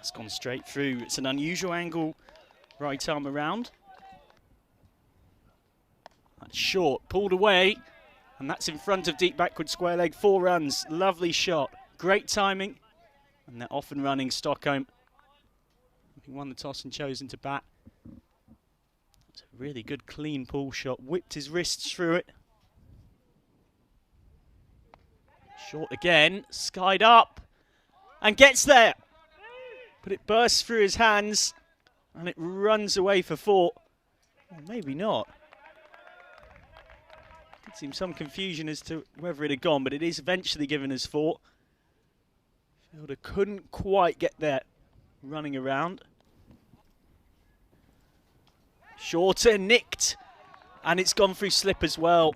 That's gone straight through. It's an unusual angle, right arm around. That's short, pulled away, and that's in front of deep backward square leg. 4 runs, lovely shot, great timing, and they're off and running. Stockholm having won the toss and chosen to bat. It's a really good clean pull shot, whipped his wrists through it. Short again, skied up, and gets there. But it bursts through his hands, and it runs away for 4. Or maybe not. Did seem some confusion as to whether it had gone, but it is eventually given as 4. Fielder couldn't quite get there, running around. Shorter, nicked, and it's gone through slip as well.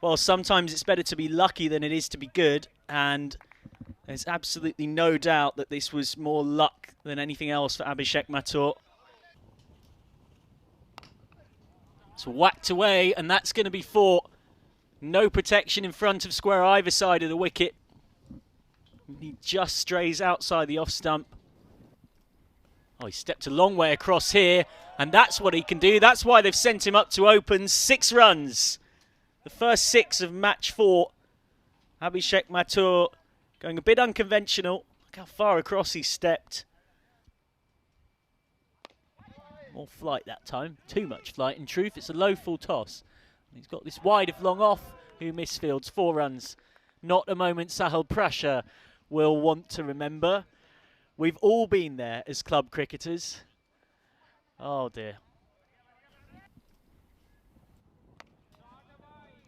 Well, sometimes it's better to be lucky than it is to be good, and there's absolutely no doubt that this was more luck than anything else for Abhishek Mathur. It's whacked away, and that's going to be 4. No protection in front of square either side of the wicket. He just strays outside the off stump. Oh, he stepped a long way across here, and that's what he can do. That's why they've sent him up to open. 6 runs. The first 6 of match 4. Abhishek Mathur going a bit unconventional. Look how far across he stepped. More flight that time. Too much flight. In truth, it's a low full toss. He's got this wide of long off, who misfields. 4 runs. Not a moment Sahil Prasher will want to remember. We've all been there as club cricketers. Oh dear.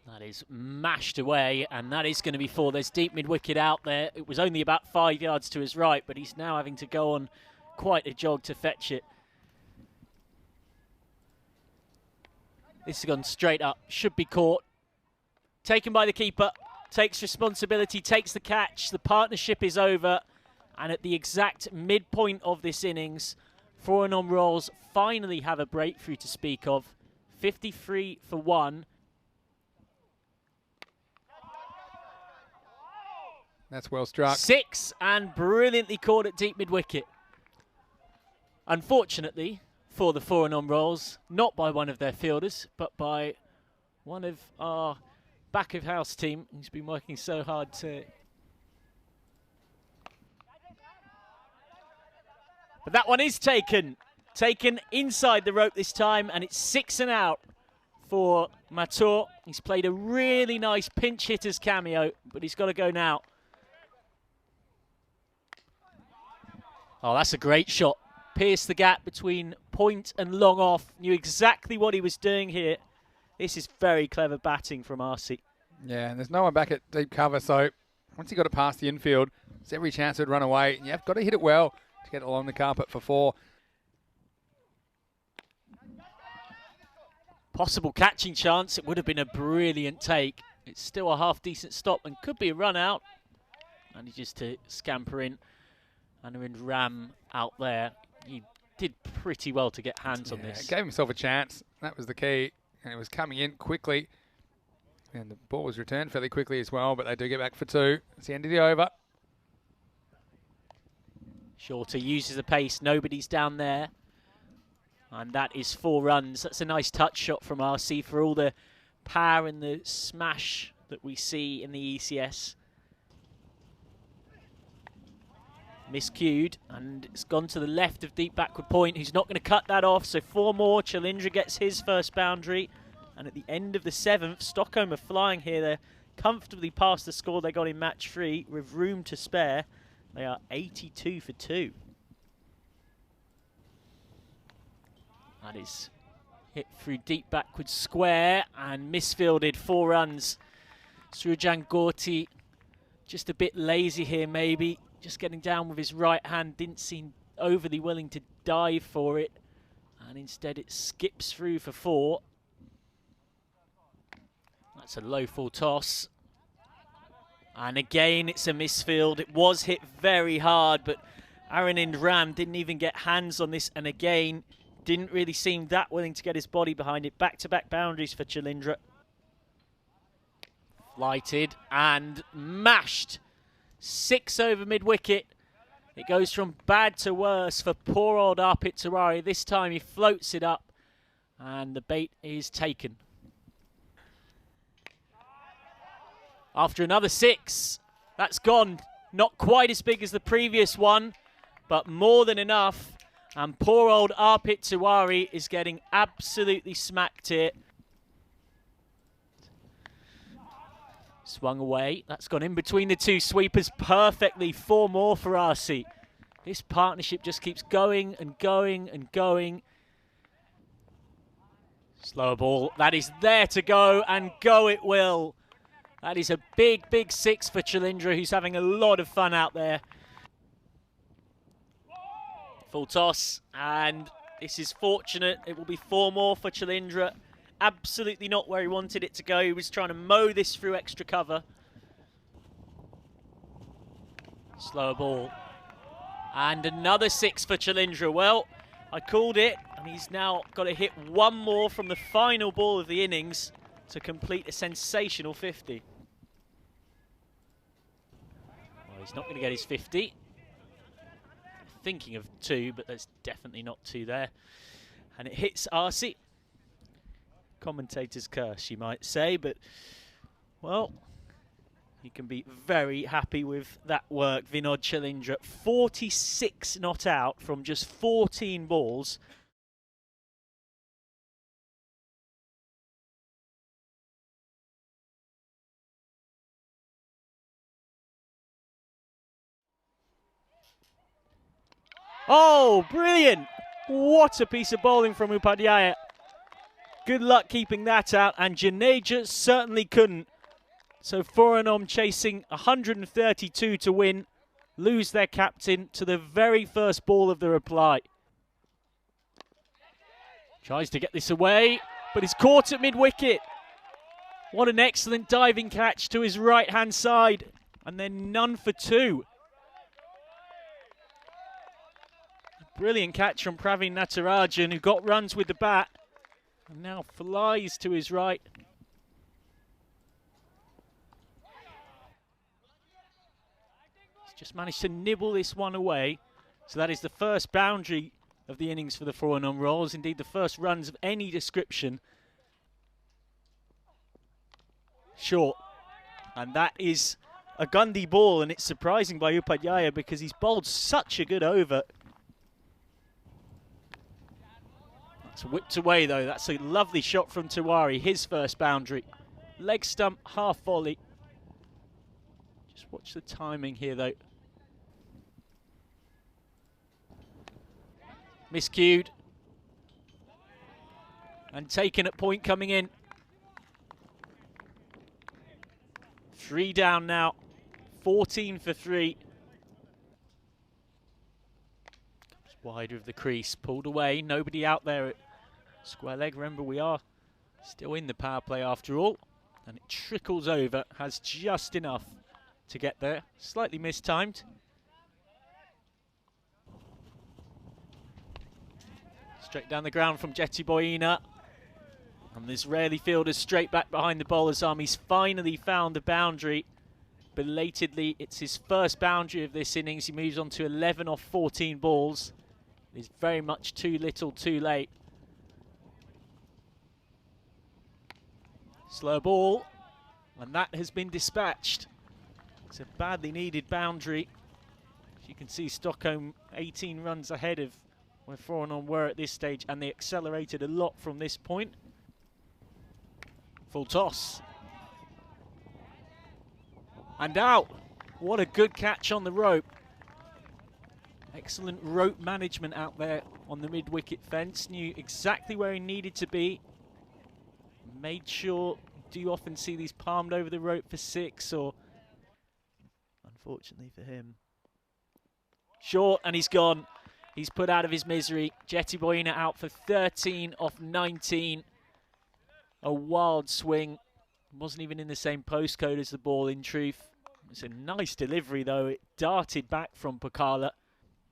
That is mashed away, and that is going to be 4. There's deep mid-wicket out there. It was only about 5 yards to his right, but he's now having to go on quite a jog to fetch it. This has gone straight up. Should be caught. Taken by the keeper. Takes responsibility, takes the catch. The partnership is over. And at the exact midpoint of this innings, 4 non-rolls finally have a breakthrough to speak of. 53 for 1. That's well struck. 6, and brilliantly caught at deep mid-wicket. Unfortunately for the 4 non-rolls, not by one of their fielders, but by one of our back-of-house team who's been working so hard to... But that one is taken. Taken inside the rope this time, and it's 6 and out for Mathur. He's played a really nice pinch hitter's cameo, but he's got to go now. Oh, that's a great shot. Pierced the gap between point and long off. Knew exactly what he was doing here. This is very clever batting from RC. Yeah, and there's no one back at deep cover, so once he got it past the infield, there's every chance it would run away. And you've got to hit it well to get it along the carpet for 4. Possible catching chance. It would have been a brilliant take. It's still a half-decent stop and could be a run out. And he just to scamper in. Anarind Ram out there. He did pretty well to get hands on this. Gave himself a chance. That was the key. And it was coming in quickly. And the ball was returned fairly quickly as well, but they do get back for 2. It's the end of the over. Shorter uses the pace. Nobody's down there. And that is 4 runs. That's a nice touch shot from RC for all the power and the smash that we see in the ECS. Miscued, and it's gone to the left of deep backward point. He's not going to cut that off, so 4 more. Chalindra gets his first boundary. And at the end of the 7th, Stockholm are flying here. They're comfortably past the score they got in match 3 with room to spare. They are 82 for 2. That is hit through deep backward square and misfielded. 4 runs. Srujan Gorti just a bit lazy here maybe. Just getting down with his right hand. Didn't seem overly willing to dive for it. And instead it skips through for 4. That's a low full toss. And again, it's a misfield. It was hit very hard, but Anarind Ram didn't even get hands on this. And again, didn't really seem that willing to get his body behind it. Back-to-back boundaries for Chalindra. Flighted and mashed. 6 over mid-wicket. It goes from bad to worse for poor old Arpit Tiwari. This time he floats it up and the bait is taken. After another 6, that's gone. Not quite as big as the previous one, but more than enough. And poor old Arpit Tiwari is getting absolutely smacked here. Swung away. That's gone in between the two sweepers perfectly. 4 more for RC. This partnership just keeps going and going and going. Slower ball. That is there to go, and go it will. That is a big, big 6 for Chilindra, who's having a lot of fun out there. Full toss, and this is fortunate. It will be 4 more for Chilindra. Absolutely not where he wanted it to go. He was trying to mow this through extra cover. Slower ball. And another 6 for Chilindra. Well, I called it, and he's now got to hit 1 more from the final ball of the innings to complete a sensational 50. Well, he's not going to get his 50. Thinking of 2, but there's definitely not 2 there. And it hits RC. Commentator's curse, you might say, but, well, you can be very happy with that work. Vinod Chilindra, 46 not out from just 14 balls. Oh, brilliant! What a piece of bowling from Upadhyaya. Good luck keeping that out, and Janeja certainly couldn't. So Foreignom chasing 132 to win, lose their captain to the very first ball of the reply. Tries to get this away, but he's caught at mid-wicket. What an excellent diving catch to his right-hand side, and then none for 2. Brilliant catch from Praveen Natarajan, who got runs with the bat and now flies to his right. He's just managed to nibble this one away. So that is the first boundary of the innings for the Foreignom Rolls, indeed the first runs of any description. Short. And that is a Gundy ball, and it's surprising by Upadhyaya because he's bowled such a good over. It's whipped away though. That's a lovely shot from Tiwari, his first boundary. Leg stump, half volley. Just watch the timing here though. Miscued. And taken at point coming in. 3 down now. 14 for 3. Comes wider of the crease. Pulled away. Nobody out there at square leg. Remember, we are still in the power play after all. And it trickles over. Has just enough to get there. Slightly mistimed. Straight down the ground from Jetty Boyina. And this rarely fielders straight back behind the bowler's arm. He's finally found the boundary. Belatedly, it's his first boundary of this innings. He moves on to 11 off 14 balls. It is very much too little, too late. Slow ball. And that has been dispatched. It's a badly needed boundary. As you can see, Stockholm 18 runs ahead of where Foreignom were at this stage, and they accelerated a lot from this point. Full toss. And out. What a good catch on the rope. Excellent rope management out there on the mid-wicket fence. Knew exactly where he needed to be. Made sure, do you often see these palmed over the rope for 6, or unfortunately for him. Short, and he's gone. He's put out of his misery. Jetty Boyina out for 13 off 19. A wild swing. Wasn't even in the same postcode as the ball, in truth. It's a nice delivery, though. It darted back from Pakala.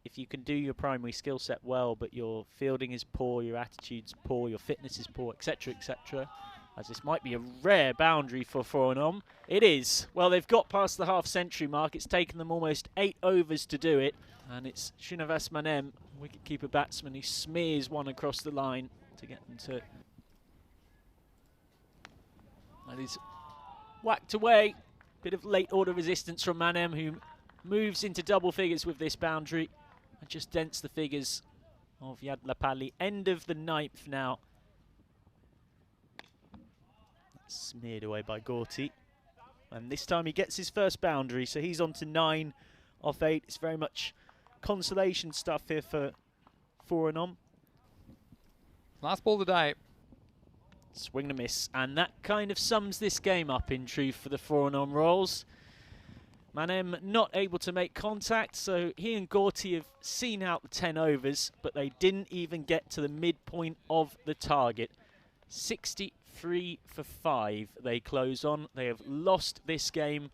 If you can do your primary skill set well, but your fielding is poor, your attitude's poor, your fitness is poor, etc., etc., as this might be a rare boundary for Forenom. It is. Well, they've got past the half-century mark. It's taken them almost 8 overs to do it. And it's Srinivas Manem, wicketkeeper batsman, who smears one across the line to get them to... That is whacked away. Bit of late order resistance from Manem, who moves into double figures with this boundary and just dents the figures of Yadlapalli. End of the 9th now. That's smeared away by Gorty. And this time he gets his first boundary, so he's on to 9 off 8. It's very much consolation stuff here for Forenom. Last ball of the day. Swing and a miss, and that kind of sums this game up in truth for the Forenom Royals. Manem not able to make contact, so he and Gorty have seen out the 10 overs, but they didn't even get to the midpoint of the target. 63 for 5 they close on. They have lost this game